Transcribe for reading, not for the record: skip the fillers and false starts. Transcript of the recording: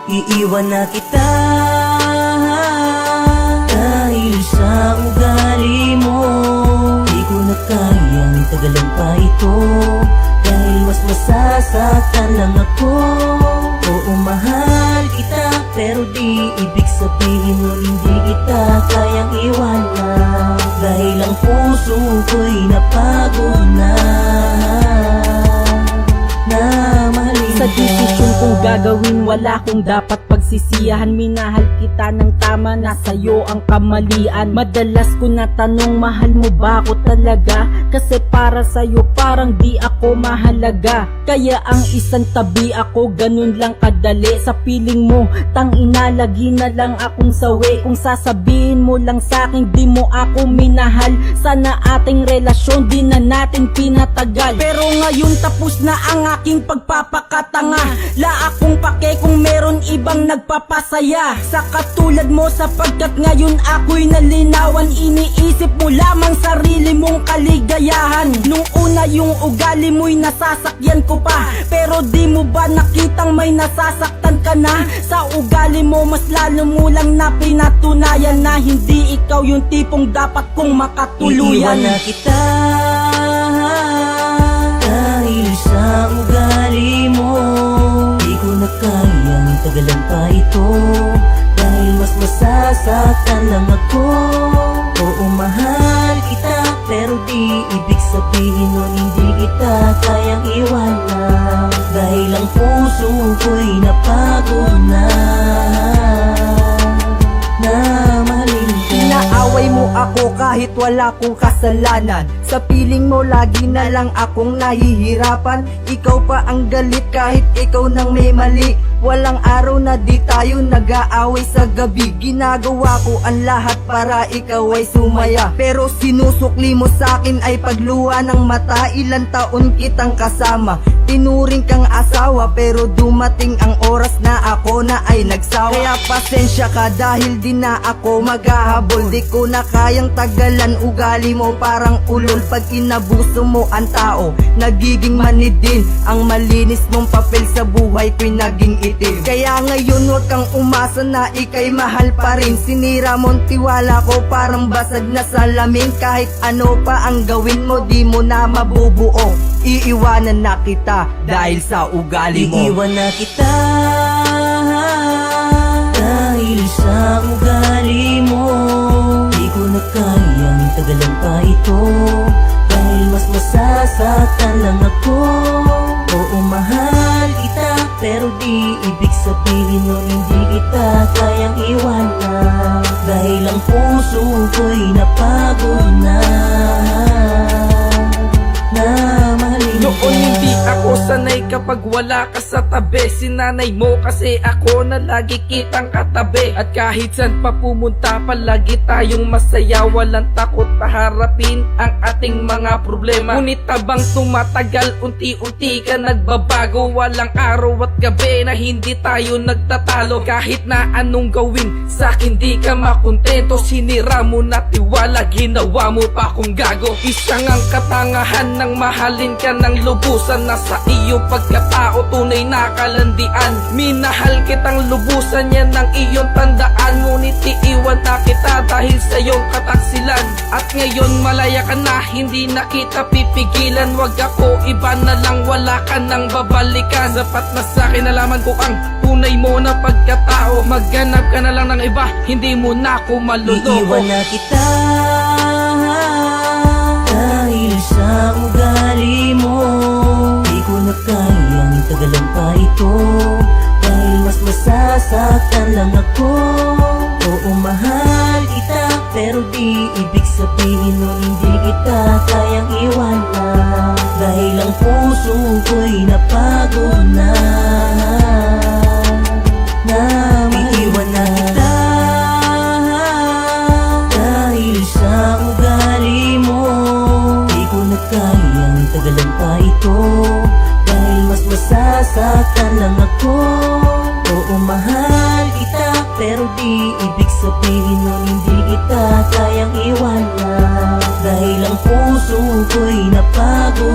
Iiwan na kita dahil sa ugali mo. Di ko na kayang tagalan pa ito, dahil mas masasaktan lang ako. Oo, mahal kita, pero di ibig sabihin nun hindi kita kayang iwanan. Dahil ang puso ko'y napagod na mahalin Sa desisyon kong gagawin, wala kong dapat pagsisiyahan. Minahal kita ng tama, nasa'yo ang kamalian. Madalas ko natanong, mahal mo ba ako talaga? Kasi para sa'yo parang di ako mahalaga. Kaya ang isang tabi ako, ganun lang kadali. Sa piling mo, tangina, lagi na lang akong sawi. Kung sasabihin mo lang sa'kin, di mo ako minahal. Sana ating relasyon di na natin pinatagal. Pero ngayon tapos na ang aking pagpapakatanga. La akong pake kung meron ibang nagpapasaya sa katulad mo, sapagkat ngayon ako'y nalinawan. Iniisip mo lamang sarili mong kaligayahan. Nung una yung ugali mo'y nasasakyan ko pa, pero di mo ba nakitang may nasasaktan ka na? Sa ugali mo mas lalo mo lang na pinatunayan na hindi ikaw yung tipong dapat kong makatuluyan. Iiwan na kita dahil sa ugali mo. Di ko na kayang tagalan pa ito, dahil mas masasaktan lang ako. Oo, mahal kita, pero di ibig sabihin nun hindi kita kayang iwanan. Dahil ang puso ko'y napagod na mahalin ka. Inaaway mo ako kahit wala kong kasalanan. Sa piling mo lagi na lang akong nahihirapan. Ikaw pa ang galit kahit ikaw nang may mali. Walang araw na di tayo nag-aaway sa gabi. Ginagawa ko ang lahat para ikaw ay sumaya, pero sinusukli mo sa'kin ay pagluha ng mata. Ilang taon kitang kasama, tinuring kang asawa, pero dumating ang oras na ako na ay nagsawa. Kaya pasensya ka dahil di na ako maghahabol. Di ko na kayang tagalan, ugali mo parang ulol. Pag inabuso mo ang tao, nagiging manid din. Ang malinis mong papel sa buhay ko'y naging itim. Kaya ngayon wag kang umasa na ika'y mahal pa rin. Sinira mong tiwala ko, parang basag na salamin. Kahit ano pa ang gawin mo, di mo na mabubuo. Iiwanan na kita dahil sa ugali mo. Iiwan na kita dahil sa ugali mo. Di ko na kayang tagalan pa ito, dahil mas masasaktan lang ako. Oo, mahal kita, pero di ibig sabihin nun hindi kita kayang iwanan. Dahil ang puso ko'y napagod na mahalin ka. Noon hindi ako sanay kapag wala ka sa tabi. Sinanay mo kasi ako na lagi kitang katabi. At kahit saan pa pumunta, palagi tayong masaya. Walang takot na harapin ang ating mga problema. Ngunit habang tumatagal, unti-unti ka nagbabago. Walang araw at gabi na hindi tayo nagtatalo. Kahit na anong gawin, sa'kin di ka makontento. Sinira mo na tiwala, ginawa mo pa kung gago. Isang ang katangahan ng mahalin ka ng lubusan. Nasa iyo pagkatao, tunay na kalandian. Minahal kitang lubusan, yan ang iyong tandaan. Ngunit iiwan na kita dahil sa iyong kataksilan. At ngayon malaya ka na, hindi na kita pipigilan. Wag ako, iba na lang, wala ka nang babalikan. Sapat na sa'kin, nalaman ko ang tunay mo na pagkatao. Maghanap ka na lang ng iba, hindi mo na ako maluloko. Iiwan na kita dahil sa ugali mo. Di ko na kayang tagalan pa ito, dahil mas masasaktan lang ako. Oo, mahal kita, pero di ibig sabihin nun hindi kita kayang iwanan. Dahil ang puso ko'y napagod na iiwan na kita dahil sa ugali mo. Di ko na kayang tagalan pa ito, dahil mas masasaktan lang ako. Oo, mahal kita, pero di ibig sabihin nun hindi kita kayang iwanan. Dahil ang puso ko'y napagod